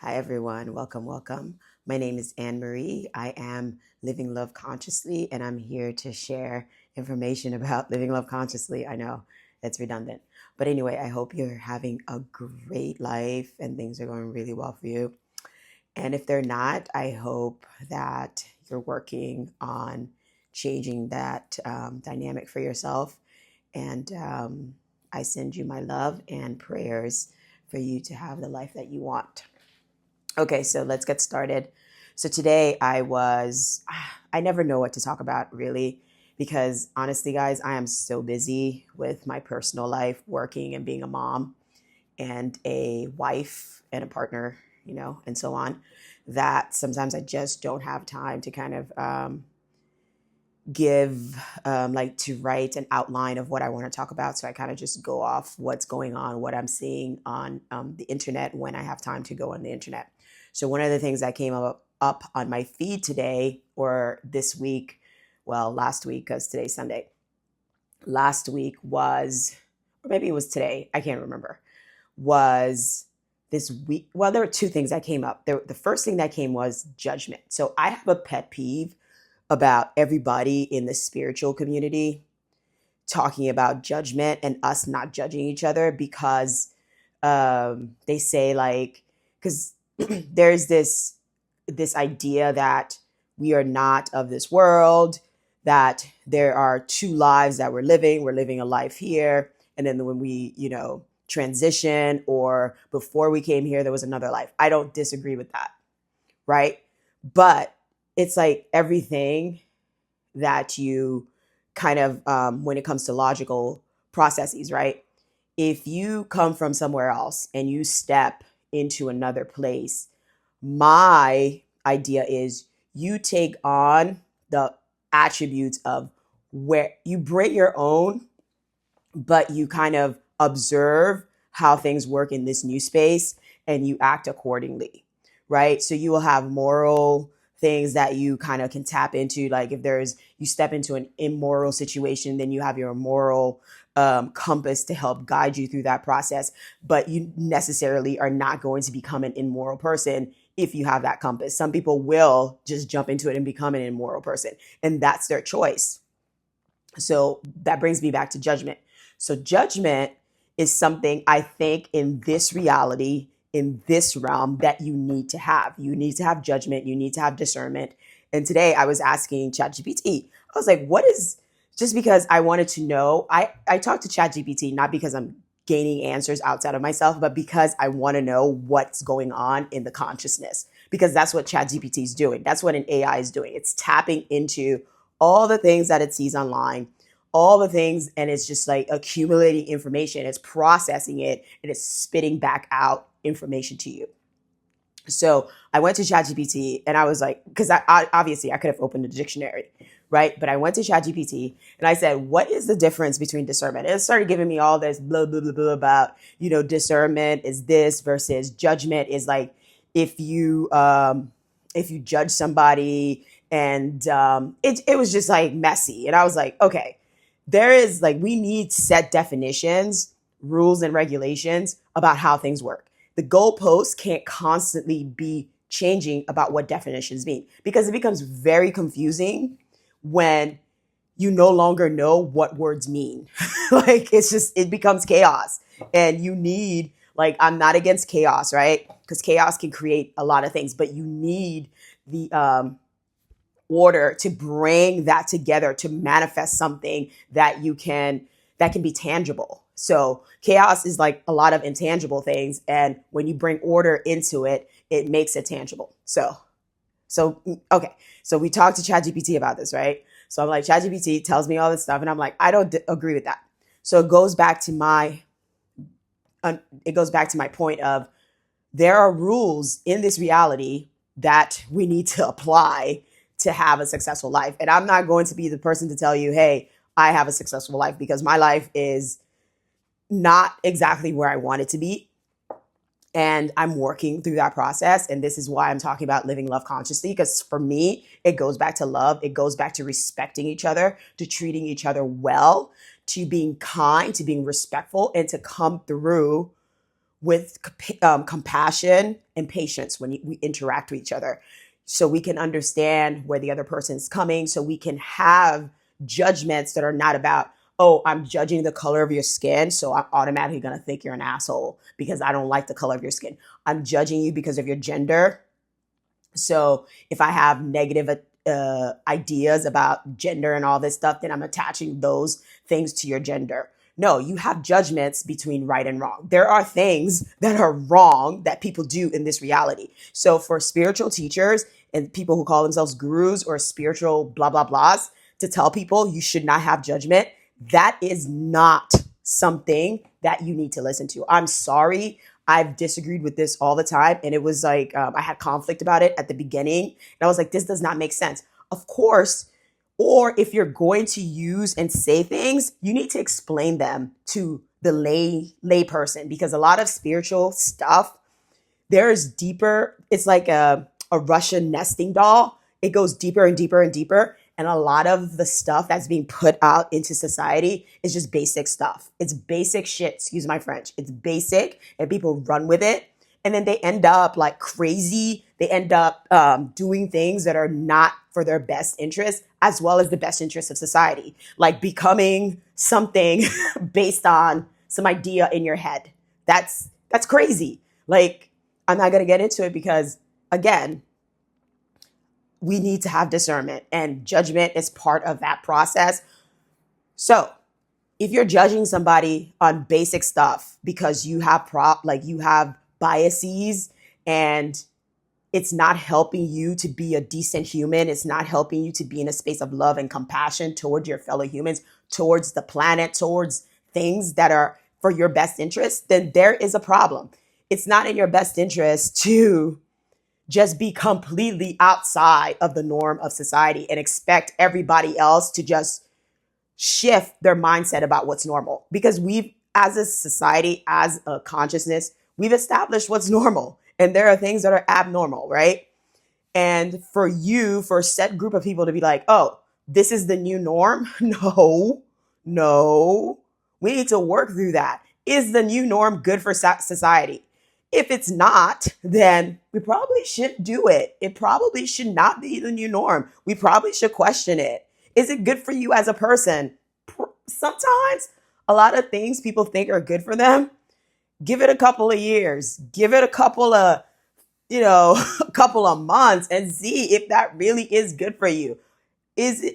Hi, everyone. Welcome, welcome. My name is Anne Marie. I am Living Love Consciously, and I'm here to share information about living love consciously. I know it's redundant. But anyway, I hope you're having a great life and things are going really well for you. And if they're not, I hope that you're working on changing that dynamic for yourself. And I send you my love and prayers for you to have the life that you want. Okay, so let's get started. So today I never know what to talk about really, because honestly, guys, I am so busy with my personal life, working and being a mom and a wife and a partner, and so on, that sometimes I just don't have time to kind of like to write an outline of what I want to talk about. So I kind of just go off what's going on, what I'm seeing on the internet when I have time to go on the internet. So one of the things that came up on my feed today or this week, well, last week, because today's Sunday, last week was, or maybe it was today, I can't remember, was this week. Well, there were two things that came up. The first thing that came was judgment. So I have a pet peeve about everybody in the spiritual community talking about judgment and us not judging each other because they say like, because there's this idea that we are not of this world, that there are two lives that we're living a life here, and then when we transition, or before we came here there was another life. I don't disagree with that, right? But it's like everything that you kind of when it comes to logical processes, right? If you come from somewhere else and you step into another place, my idea is you take on the attributes of where you bring your own, but you kind of observe how things work in this new space and you act accordingly, right? So you will have moral things that you kind of can tap into. Like if you step into an immoral situation, then you have your moral compass to help guide you through that process. But you necessarily are not going to become an immoral person if you have that compass. Some people will just jump into it and become an immoral person, and that's their choice. So that brings me back to judgment. So judgment is something I think in this reality, in this realm, that you need to have. You need to have judgment. You need to have discernment. And today I was asking ChatGPT, I was like, what is, just because I wanted to know, I talked to ChatGPT not because I'm gaining answers outside of myself, but because I want to know what's going on in the consciousness, because that's what ChatGPT is doing. That's what an AI is doing. It's tapping into all the things that it sees online, all the things, and it's just like accumulating information. It's processing it and it's spitting back out information to you. So I went to ChatGPT and I was like, because obviously I could have opened a dictionary, right? But I went to ChatGPT and I said, what is the difference between discernment? And it started giving me all this blah, blah, blah, blah about, discernment is this versus judgment is like if you judge somebody, and it was just like messy. And I was like, okay, there is like, we need set definitions, rules and regulations about how things work. The goalposts can't constantly be changing about what definitions mean, because it becomes very confusing when you no longer know what words mean. Like it becomes chaos, and you need, like, I'm not against chaos, right? Because chaos can create a lot of things, but you need the order to bring that together to manifest something that can be tangible. So chaos is like a lot of intangible things, and when you bring order into it, it makes it tangible. So okay, so we talked to ChatGPT about this, right? So I'm like, ChatGPT tells me all this stuff, and I'm like, I don't agree with that. So it goes back to my point of, there are rules in this reality that we need to apply to have a successful life. And I'm not going to be the person to tell you, hey, I have a successful life, because my life is not exactly where I want it to be. And I'm working through that process. And this is why I'm talking about living love consciously, because for me, it goes back to love. It goes back to respecting each other, to treating each other well, to being kind, to being respectful, and to come through with compassion and patience when we interact with each other, so we can understand where the other person is coming, so we can have judgments that are not about, oh, I'm judging the color of your skin, so I'm automatically going to think you're an asshole because I don't like the color of your skin. I'm judging you because of your gender. So if I have negative ideas about gender and all this stuff, then I'm attaching those things to your gender. No, you have judgments between right and wrong. There are things that are wrong that people do in this reality. So for spiritual teachers and people who call themselves gurus or spiritual blah, blah, blahs, to tell people you should not have judgment, that is not something that you need to listen to. I'm sorry. I've disagreed with this all the time. And it was like, I had conflict about it at the beginning. And I was like, this does not make sense. Of course, or if you're going to use and say things, you need to explain them to the lay person, because a lot of spiritual stuff, there's deeper. It's like a Russian nesting doll. It goes deeper and deeper and deeper. And a lot of the stuff that's being put out into society is just basic stuff. It's basic shit, excuse my French. It's basic and people run with it. And then they end up like crazy. They end up doing things that are not for their best interest, as well as the best interest of society, like becoming something based on some idea in your head. That's crazy. Like, I'm not going to get into it because, again, we need to have discernment, and judgment is part of that process. So if you're judging somebody on basic stuff because you have you have biases, and it's not helping you to be a decent human, it's not helping you to be in a space of love and compassion towards your fellow humans, towards the planet, towards things that are for your best interest, then there is a problem. It's not in your best interest to just be completely outside of the norm of society and expect everybody else to just shift their mindset about what's normal. Because we've, as a society, as a consciousness, we've established what's normal. And there are things that are abnormal, right? And for a set group of people to be like, oh, this is the new norm. No. We need to work through that. Is the new norm good for society? If it's not, then we probably shouldn't do it. It probably should not be the new norm. We probably should question it. Is it good for you as a person? Sometimes a lot of things people think are good for them, give it a couple of years, give it a couple of, a couple of months, and see if that really is good for you.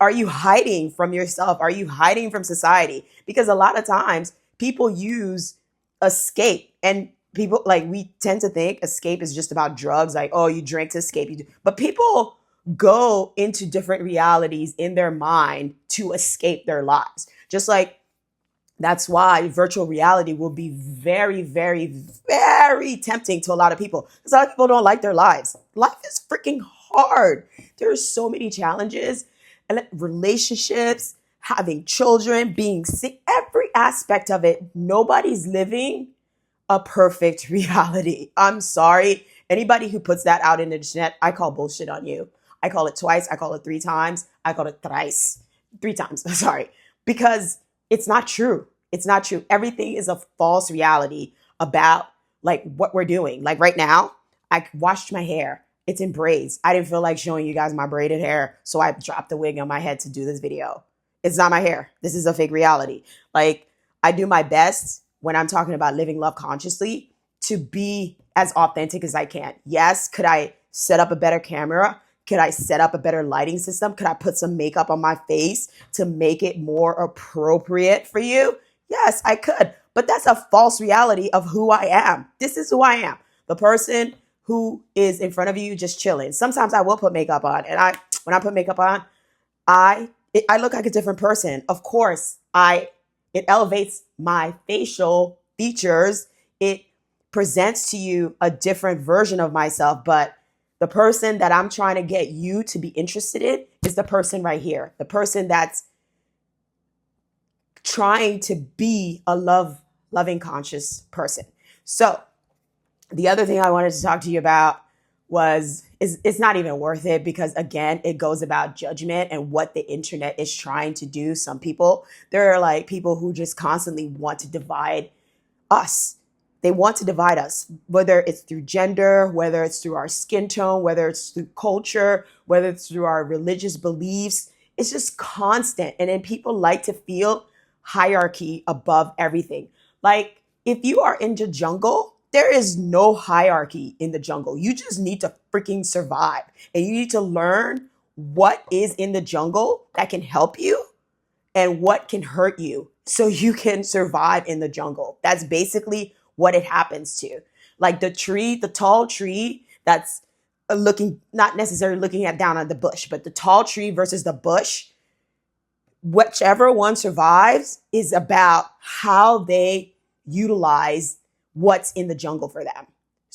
Are you hiding from yourself? Are you hiding from society? Because a lot of times people use escape, and people, like, we tend to think escape is just about drugs. Like, oh, you drink to escape. But people go into different realities in their mind to escape their lives. Just like that's why virtual reality will be very, very, very tempting to a lot of people. Because a lot of people don't like their lives. Life is freaking hard. There are so many challenges, and relationships, having children, being sick, every aspect of it. Nobody's living a perfect reality. I'm sorry. Anybody who puts that out in the internet, I call bullshit on you. I call it twice. I call it 3 times. I call it thrice. 3 times. Sorry. Because it's not true. It's not true. Everything is a false reality about like what we're doing. Like right now, I washed my hair. It's in braids. I didn't feel like showing you guys my braided hair, so I dropped the wig on my head to do this video. It's not my hair. This is a fake reality. Like, I do my best when I'm talking about living love consciously to be as authentic as I can. Yes, could I set up a better camera? Could I set up a better lighting system? Could I put some makeup on my face to make it more appropriate for you? Yes, I could. But that's a false reality of who I am. This is who I am. The person who is in front of you just chilling. Sometimes I will put makeup on, and when I put makeup on, I look like a different person. Of course, it elevates my facial features. It presents to you a different version of myself, but the person that I'm trying to get you to be interested in is the person right here. The person that's trying to be a loving, conscious person. So the other thing I wanted to talk to you about it's not even worth it, because again, it goes about judgment and what the internet is trying to do. Some people, there are like people who just constantly want to divide us. They want to divide us, whether it's through gender, whether it's through our skin tone, whether it's through culture, whether it's through our religious beliefs. It's just constant. And then people like to feel hierarchy above everything. Like if you are in the jungle, there is no hierarchy in the jungle. You just need to freaking survive. And you need to learn what is in the jungle that can help you and what can hurt you so you can survive in the jungle. That's basically what it happens to. Like the tree, the tall tree that's looking, not necessarily looking at down at the bush, but the tall tree versus the bush, whichever one survives is about how they utilize what's in the jungle for them.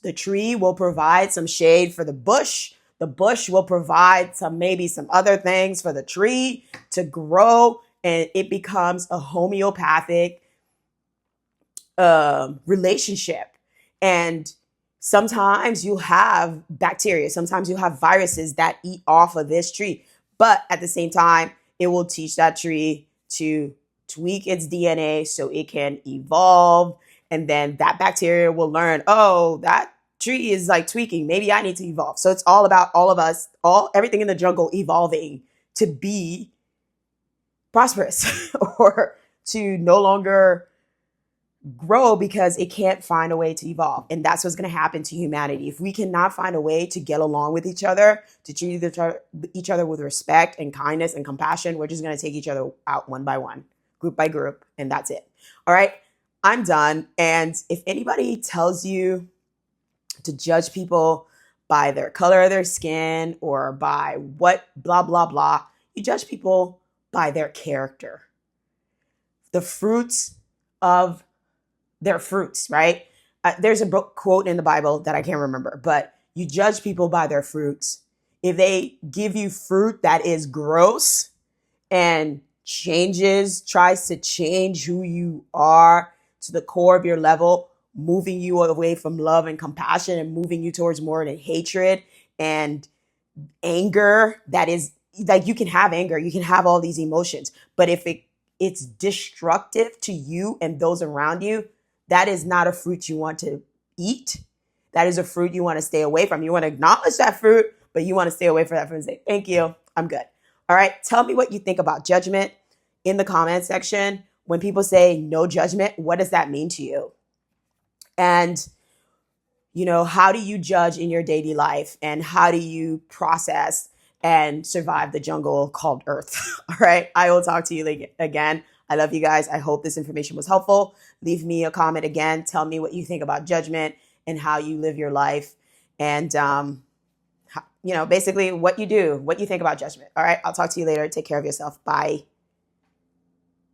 The tree will provide some shade for the bush. The bush will provide maybe some other things for the tree to grow, and it becomes a homeopathic relationship. And sometimes you have bacteria, sometimes you have viruses that eat off of this tree. But at the same time, it will teach that tree to tweak its DNA so it can evolve. And then that bacteria will learn, oh, that tree is like tweaking. Maybe I need to evolve. So it's all about all of us, everything in the jungle evolving to be prosperous or to no longer grow because it can't find a way to evolve. And that's what's going to happen to humanity. If we cannot find a way to get along with each other, to treat each other with respect and kindness and compassion, we're just going to take each other out one by one, group by group, and that's it. All right, I'm done. And if anybody tells you to judge people by their color of their skin or by what blah, blah, blah, you judge people by their character, the fruits of their fruits, right? There's a quote in the Bible that I can't remember, but you judge people by their fruits. If they give you fruit that is gross and tries to change who you are to the core of your level, moving you away from love and compassion and moving you towards more than hatred and anger, that is like, you can have anger, you can have all these emotions, but if it's destructive to you and those around you, that is not a fruit you want to eat. That is a fruit you want to stay away from. You want to acknowledge that fruit, but you want to stay away from that fruit and say, thank you, I'm good. All right, tell me what you think about judgment in the comment section. When people say no judgment, what does that mean to you? And, how do you judge in your daily life? And how do you process and survive the jungle called Earth? All right, I will talk to you again. I love you guys. I hope this information was helpful. Leave me a comment again. Tell me what you think about judgment and how you live your life. And, basically what you do, what you think about judgment. All right. I'll talk to you later. Take care of yourself. Bye.